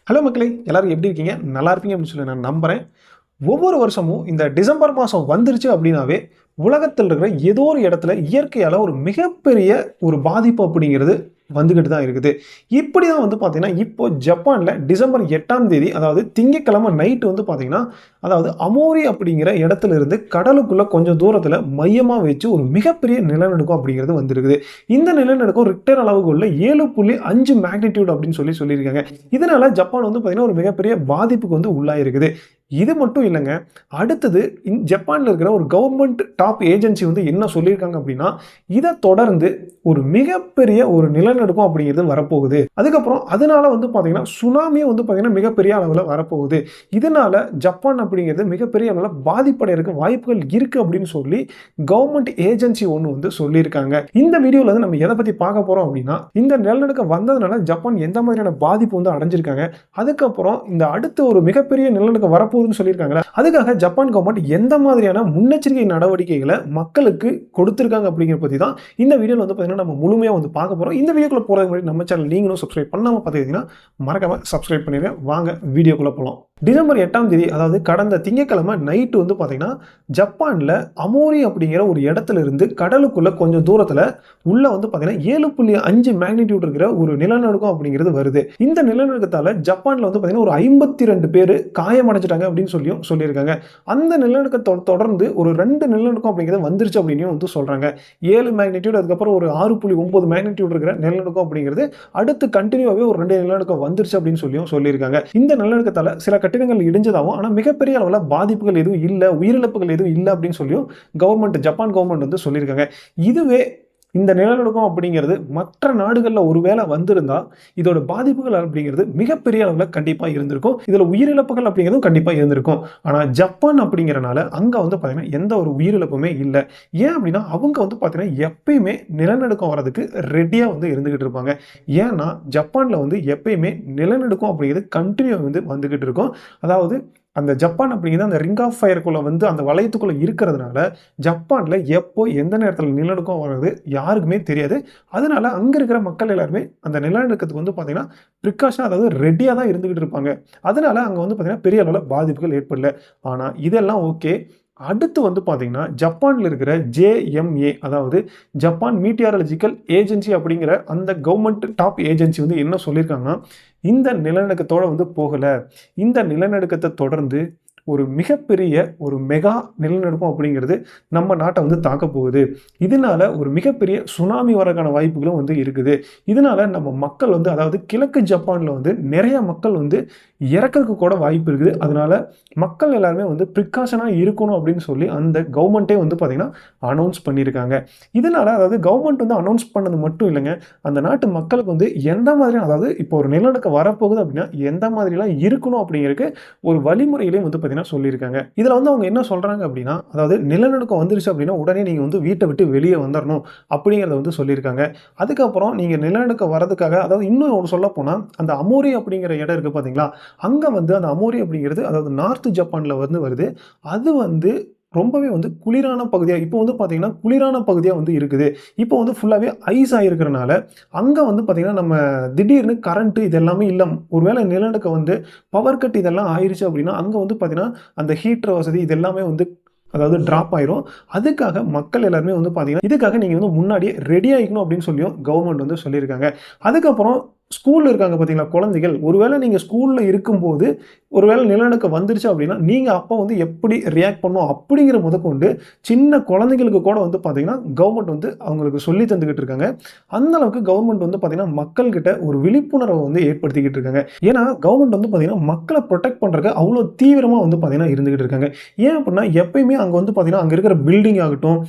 Hello மக்களே, எல்லாரும் எப்படி இருக்கீங்க? நல்லா இருப்பீங்க அப்படின்னு சொல்லி நான் நம்புறேன். ஒவ்வொரு வருஷமும் இந்த டிசம்பர் மாசம் வந்துருச்சு அப்படின்னாவே, உலகத்துல இருக்கிற ஏதோ ஒரு இடத்துல இயற்கையால ஒரு மிகப்பெரிய ஒரு பாதிப்பு அப்படிங்கிறது வந்துகிட்டு தான் இருக்குது. இப்படி தான் வந்து பார்த்தீங்கன்னா, இப்போ ஜப்பான்ல டிசம்பர் 8ஆம் தேதி அதாவது திங்கட்கிழமை நைட் வந்து பார்த்தீங்கன்னா, அதாவது அமோரி அப்படிங்கிற இடத்துல இருந்து கடலுக்குள்ள கொஞ்சம் தூரத்துல மையமா வச்சு ஒரு மிகப்பெரிய நிலநடுக்கம் அப்படிங்கிறது வந்திருக்குது. இந்த நிலநடுக்கம் ரிக்டர் அளவுகோல்ல 7.5 மேக்னிட்யூட் அப்படின்னு சொல்லியிருக்காங்க. இதனால ஜப்பான் வந்து பார்த்தீங்கன்னா, ஒரு மிகப்பெரிய பாதிப்புக்கு வந்து உள்ளாயிருக்குது. இது மட்டும் இல்லங்க. அடுத்தது ஜப்பான்ல இருக்கிற ஒரு கவர்ன்மென்ட் டாப் ஏஜென்சி வந்து என்ன சொல்லியிருக்காங்க அப்படின்னா, இத தொடர்ந்து ஒரு மிகப்பெரிய ஒரு நிலநடுக்கம் அப்படிங்கிறது வரப்போகுது. அதுக்கப்புறம் அதனால வந்து பார்த்தீங்கன்னா, சுனாமியும் வந்து பார்த்தீங்கன்னா, மிகப்பெரிய அளவுல வரப்போகுது. இதனால ஜப்பான் அப்படிங்கிறது மிகப்பெரிய அளவுல பாதிப்படையறக்கு வாய்ப்புகள் இருக்கு அப்படின்னு சொல்லி கவர்ன்மென்ட் ஏஜென்சி ஒண்ணு வந்து சொல்லியிருக்காங்க. இந்த வீடியோல வந்து நம்ம எத பத்தி பார்க்க போறோம் அப்படின்னா, இந்த நிலநடுக்கம் வந்ததுனால ஜப்பான் எந்த மாதிரியான பாதிப்பு வந்து அடைஞ்சிருக்காங்க. அதுக்கப்புறம் இந்த அடுத்த ஒரு மிகப்பெரிய நிலநடுக்கம் வரப்போகுதுன்னு சொல்லியிருக்காங்கல்ல, அதுக்காக ஜப்பான் கவர்ன்மென்ட் எந்த மாதிரியான முன்னெச்சரிக்கை நடவடிக்கைகள மக்களுக்கு கொடுத்திருக்காங்க அப்படிங்கிறத பத்தி தான் இந்த வீடியோல வந்து பார்த்தீங்கன்னா, நம்ம முழுமையா வந்து பார்க்க போறோம். இந்த வீடியோக்குள்ள போறதுக்கு முன்னாடி நம்ம சேனல் நீங்களும் சப்ஸ்கிரைப் பண்ணாம பார்த்துக்கிட்டீங்கன்னா, மறக்காம சப்ஸ்கிரைப் பண்ணிருங்க. வாங்க வீடியோக்குள்ள போலாம். டிசம்பர் 8ஆம் தேதி அதாவது கடந்த திங்கட்கிழமை நைட் வந்து பார்த்தீங்கன்னா, ஜப்பான்ல அமோரி அப்படிங்கிற ஒரு இடத்துல இருந்து கடலுக்குள்ள கொஞ்சம் தூரத்துல உள்ள வந்து பார்த்தீங்கன்னா 7.5 மேக்னிட்யூட் இருக்கிற ஒரு நிலநடுக்கம் அப்படிங்கிறது வருது. இந்த நிலநடுக்கத்தால ஜப்பான்ல வந்து பார்த்தீங்கன்னா, ஒரு 52 பேரு காயமடைஞ்சுட்டாங்க அப்படின்னு சொல்லியிருக்காங்க. அந்த நிலநடுக்கத்த தொடர்ந்து ஒரு 2 நிலநடுக்கம் அப்படிங்கிறது வந்துருச்சு அப்படின்னு வந்து சொல்றாங்க. 7 மேக்னிட்யூட் அதுக்கப்புறம் ஒரு 6.9 மேக்னிட்யூட் இருக்கிற நிலநடுக்கம் அப்படிங்கிறது அடுத்து கன்டினியூவாவே ஒரு 2 நிலநடுக்கம் வந்துருச்சு அப்படின்னு சொல்லியிருக்காங்க. இந்த நிலநடுக்கத்தால சில கட்டிடங்கள் இடிஞ்சதாகவும் ஆனா மிகப்பெரிய அளவுல பாதிப்புகள் எதுவும் இல்ல, உயிரிழப்புகள் எதுவும் இல்ல அப்படின்னு சொல்லியும் ஜப்பான் கவர்ன்மென்ட் வந்து சொல்லியிருக்காங்க. இதுவே இந்த நிலநடுக்கம் அப்படிங்கிறது மற்ற நாடுகள்ல ஒருவேளை வந்திருந்தா, இதோட பாதிப்புகள் அப்படிங்கிறது மிகப்பெரிய அளவுல கண்டிப்பா இருந்திருக்கும். இதுல உயிரிழப்புகள் அப்படிங்கிறதும் கண்டிப்பா இருந்திருக்கும். ஆனா ஜப்பான் அப்படிங்கிறனால அங்க வந்து பார்த்தீங்கன்னா, எந்த ஒரு உயிரிழப்புமே இல்ல. ஏன் அப்படின்னா, அவங்க வந்து பார்த்தீங்கன்னா, எப்பயுமே நிலநடுக்கம் வர்றதுக்கு ரெடியா வந்து இருந்துகிட்டு இருப்பாங்க. ஏன்னா, ஜப்பான்ல வந்து எப்பயுமே நிலநடுக்கம் அப்படிங்கிறது கன்டினியூவா வந்து வந்துகிட்டு இருக்கும். அதாவது அந்த ஜப்பான் அப்படிங்கிறது அந்த ரிங் ஆஃப் ஃபயர்க்குள்ள வந்து அந்த வளையத்துக்குள்ள இருக்கிறதுனால, ஜப்பான்ல எப்போ எந்த நேரத்தில நிலநடுக்கம் வருது யாருக்குமே தெரியாது. அதனால அங்க இருக்கிற மக்கள் எல்லாருமே அந்த நிலநடுக்கத்துக்கு வந்து பார்த்தீங்கன்னா, பிரிகாஷனா அதாவது ரெடியா தான் இருந்துகிட்டு இருப்பாங்க. அதனால அங்க வந்து பார்த்தீங்கன்னா, பெரிய அளவுல பாதிப்புகள் ஏற்படல. ஆனா இதெல்லாம் ஓகே. அடுத்து வந்து பார்த்தீங்கன்னா, ஜப்பான்ல இருக்கிற ஜேஎம்ஏ அதாவது ஜப்பான் மீட்டியாராலஜிக்கல் ஏஜென்சி அப்படிங்கிற அந்த கவர்ன்மென்ட் டாப் ஏஜென்சி வந்து என்ன சொல்லியிருக்காங்கன்னா, இந்த நிலநடுக்கத்தோட வந்து போகல. இந்த நிலநடுக்கத்த தொடர்ந்து ஒரு மிகப்பெரிய ஒரு மெகா நிலநடுக்கம் அப்படிங்கிறது நம்ம நாட்ட வந்து தாக்கப் போகுது. இதனால ஒரு மிகப்பெரிய சுனாமி வரக்கான வாய்ப்புகளும் வந்து இருக்குது. இதனால நம்ம மக்கள் வந்து அதாவது கிழக்கு ஜப்பான்ல வந்து நெறைய மக்கள் வந்து இறக்கறக்கு கூட வாய்ப்பு இருக்குது. அதனால மக்கள் எல்லாருமே வந்து பிரிகாஷனா இருக்கணும் அப்படின்னு சொல்லி அந்த கவர்ன்மென்ட்டே வந்து பார்த்தீங்கன்னா, அனவுன்ஸ் பண்ணியிருக்காங்க. இதனால அதாவது கவர்ன்மென்ட் வந்து அனவுன்ஸ் பண்ணது மட்டும் இல்லங்க. அந்த நாட்டு மக்களுக்கு வந்து எந்த மாதிரியான அதாவது இப்போ ஒரு நிலநடுக்கம் வரப்போகுது அப்படின்னா, எந்த மாதிரிலாம் இருக்கணும் அப்படிங்கிறதுக்கு ஒரு வழிமுறைகளையும் வந்து பார்த்தீங்கன்னா சொல்லியிருக்காங்க. இதுல வந்து அவங்க என்ன சொல்றாங்க அப்படின்னா, அதாவது நிலநடுக்கம் வந்துருச்சு அப்படின்னா, உடனே நீங்க வந்து வீட்ட விட்டு வெளிய வந்துரணும் அப்படிங்கிறத வந்து சொல்லியிருக்காங்க. அதுக்கப்புறம் நீங்க நிலநடுக்கம் வரதுக்காக அதாவது இன்னும் ஒரு சொல்லப்போனா, அந்த அமோரி அப்படிங்கிற இடம் இருக்கு பார்த்தீங்களா? அங்க வந்து அந்த அமோரி அப்படிங்கிறது அதாவது நார்த் ஜப்பான்ல வந்து வருது. அது வந்து ரொம்பவே வந்து குளிரான பகுதியா இப்போ வந்து பார்த்தீங்கன்னா, குளிரான பகுதியா வந்து இருக்குது. இப்போ வந்து ஃபுல்லாவே ஐஸ் ஆயிருக்கிறனால, அங்க வந்து பார்த்தீங்கன்னா, நம்ம திடீர்னு கரண்ட் இது எல்லாமே இல்ல. ஒருவேளை நிலநடுக்கம் வந்து பவர் கட் இதெல்லாம் ஆயிருச்சு அப்படின்னா, அங்க வந்து பார்த்தீங்கன்னா, அந்த ஹீட்டர் வசதி இது எல்லாமே வந்து அதாவது டிராப் ஆயிரும். அதுக்காக மக்கள் எல்லாருமே வந்து பார்த்தீங்கன்னா, இதுக்காக நீங்க வந்து முன்னாடியே ரெடி ஆயிக்கணும் அப்படின்னு சொல்லியும் கவர்ன்மென்ட் வந்து சொல்லியிருக்காங்க. அதுக்கப்புறம் ஸ்கூல்ல இருக்காங்க பார்த்தீங்களா குழந்தைகள். ஒருவேளை நீங்க ஸ்கூல்ல இருக்கும்போது, ஒருவேளை நிலநடுக்கம் வந்துருச்சு அப்படின்னா, நீங்க அப்ப வந்து எப்படி ரியாக்ட் பண்ணணும் அப்படிங்கிற முதற்கொண்டு சின்ன குழந்தைகளுக்கு கூட வந்து பார்த்தீங்கன்னா, கவர்ன்மென்ட் வந்து அவங்களுக்கு சொல்லி தந்துகிட்டு இருக்காங்க. அந்த அளவுக்கு கவர்ன்மென்ட் வந்து பார்த்தீங்கன்னா, மக்கள்கிட்ட ஒரு விழிப்புணர்வ வந்து ஏற்படுத்திக்கிட்டு இருக்காங்க. ஏன்னா, கவர்ன்மென்ட் வந்து பார்த்தீங்கன்னா, மக்கள புரொடெக்ட் பண்றதுக்கு அவ்வளோ தீவிரமா வந்து பார்த்தீங்கன்னா இருந்துகிட்டு இருக்காங்க. ஏன் அப்படின்னா, எப்பயுமே அங்க வந்து பார்த்தீங்கன்னா, அங்க இருக்கிற பில்டிங் ஆகட்டும்,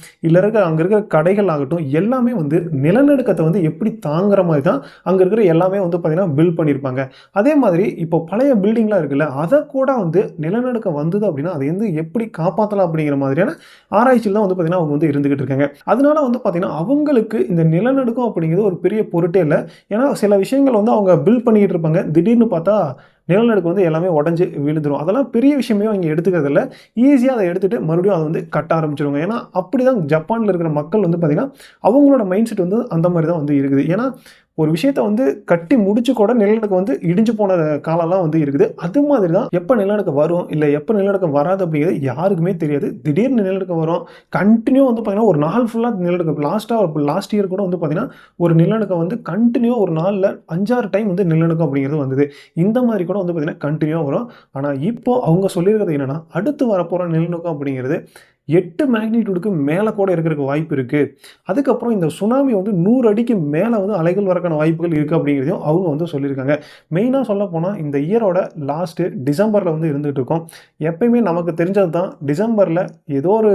அங்க இருக்கிற கடைகள் ஆகட்டும், எல்லாமே வந்து நிலநடுக்கத்த வந்து எப்படி தாங்குற மாரி தான் அங்க இருக்கிற எல்லாமே வந்து பார்த்தீங்கன்னா, பில்ட் பண்ணியிருப்பாங்க. அதே மாதிரி இப்போ பழைய பில்டிங்லாம் இருக்குல்ல, அத கூட வந்து நிலநடுக்கம் வந்தது அப்படின்னா, அத வந்து எப்படி காப்பாத்தலாம் அப்படிங்கிற மாதிரியான ஆராய்ச்சியில தான் வந்து பார்த்தீங்கன்னா, அவங்க வந்து இருந்துகிட்டு இருக்காங்க. அதனால வந்து பார்த்தீங்கன்னா, அவங்களுக்கு இந்த நிலநடுக்கம் அப்படிங்கிறது ஒரு பெரிய பொருட்டே இல்ல. ஏன்னா, சில விஷயங்கள் வந்து அவங்க பில்ட் பண்ணிக்கிட்டு இருப்பாங்க. திடீர்னு பார்த்தா நிலநடுக்கம் வந்து எல்லாமே உடைஞ்சு விழுந்துரும். அதெல்லாம் பெரிய விஷயமே அவங்க எடுத்துக்கிறது இல்ல. ஈஸியா அத எடுத்துட்டு மறுபடியும் அத வந்து கட்ட ஆரம்பிச்சுருவாங்க. ஏன்னா, அப்படிதான் ஜப்பான்ல இருக்கிற மக்கள் வந்து பார்த்தீங்கன்னா, அவங்களோட மைண்ட் செட் வந்து அந்த மாரி தான் வந்து இருக்குது. ஏன்னா, ஒரு விஷயத்த வந்து கட்டி முடிச்சு கூட நிலநடுக்கம் வந்து இடிஞ்சு போன காலம்லாம் வந்து இருக்குது. அது மாதிரி தான் எப்ப நிலநடுக்கம் வரும், இல்ல எப்ப நிலநடுக்கம் வராது அப்படிங்கிறது யாருக்குமே தெரியாது. திடீர்னு நிலநடுக்கம் வரும். கன்டின்யூவா வந்து பார்த்தீங்கன்னா, ஒரு நாள் ஃபுல்லா நிலநடுக்கம். லாஸ்ட் இயர் கூட வந்து பார்த்தீங்கன்னா, ஒரு நிலநடுக்கம் வந்து கன்டின்யூவா ஒரு நாள்ல 5, 6 டைம் வந்து நிலநடுக்கம் அப்படிங்கிறது வந்தது. இந்த மாதிரி கூட வந்து பார்த்தீங்கன்னா, கன்டின்யூவா வரும். ஆனா இப்போ அவங்க சொல்லியிருக்கிறது என்னன்னா, அடுத்து வரப்போற நிலநடுக்கம் அப்படிங்கிறது 8 மேக்னிட்யூடுக்கு மேல கூட இருக்கிறதுக்கு வாய்ப்பு இருக்கு. அதுக்கப்புறம் இந்த சுனாமி வந்து 100 அடிக்கு மேல வந்து அலைகள் வரக்கான வாய்ப்புகள் இருக்கு அப்படிங்கிறதையும் அவங்க வந்து சொல்லியிருக்காங்க. மெயினா சொல்லப்போனா இந்த இயரோட டிசம்பர்ல வந்து இருந்துட்டு இருக்கோம். எப்பயுமே நமக்கு தெரிஞ்சது தான் டிசம்பர்ல ஏதோ ஒரு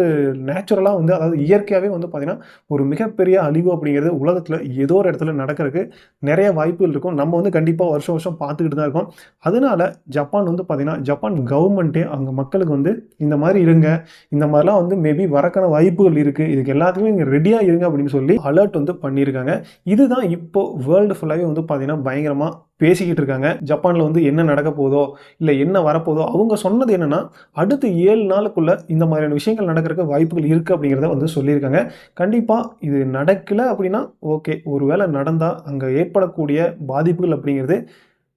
நேச்சுரலா வந்து அதாவது இயற்கையாவே வந்து பார்த்தீங்கன்னா, ஒரு மிகப்பெரிய அழிவு அப்படிங்கிறது உலகத்துல ஏதோ ஒரு இடத்துல நடக்கிறதுக்கு நெறைய வாய்ப்புகள் இருக்கும். நம்ம வந்து கண்டிப்பா வருஷம் வருஷம் பார்த்துக்கிட்டு தான் இருக்கோம். அதனால ஜப்பான் வந்து பார்த்தீங்கன்னா, ஜப்பான் கவர்மெண்ட்டே அங்க மக்களுக்கு வந்து இந்த மாரி இருங்க. இந்த மாரிலாம் வந்து மேபி வரக்கான வாய்ப்புகள் இருக்கு. இதுக்கு எல்லாத்துக்குமே நீங்க ரெடியா இருங்க அப்படின்னு சொல்லி அலர்ட் வந்து பண்ணியிருக்காங்க. இதுதான் இப்போ வேர்ல்டு ஃபுல்லாவே வந்து பார்த்தீங்கன்னா, பயங்கரமா பேசிக்கிட்டு இருக்காங்க. ஜப்பான்ல வந்து என்ன நடக்க போதோ, இல்ல என்ன வரப்போதோ, அவங்க சொன்னது என்னன்னா, அடுத்த 7 நாளுக்குள்ள இந்த மாதிரியான விஷயங்கள் நடக்கிறதுக்கு வாய்ப்புகள் இருக்கு அப்படிங்கிறத வந்து சொல்லியிருக்காங்க. கண்டிப்பா இது நடக்கல அப்படின்னா, ஓகே. ஒரு வேள நடந்தா அங்க ஏற்படக்கூடிய பாதிப்புகள் அப்படிங்கிறது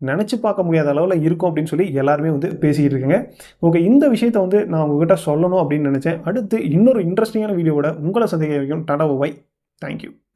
நெனச்சு பார்க்க முடியாத அளவுல இருக்கும் அப்படின்னு சொல்லி எல்லாருமே வந்து பேசிக்கிட்டு இருக்காங்க. ஓகே. இந்த விஷயத்த வந்து நான் உங்ககிட்ட சொல்லணும் அப்படின்னு நெனச்சேன். அடுத்து இன்னொரு இன்ட்ரஸ்டிங்கான வீடியோவோட உங்கள சந்திக்கிற வரைக்கும் டாடா பாய். Thank you.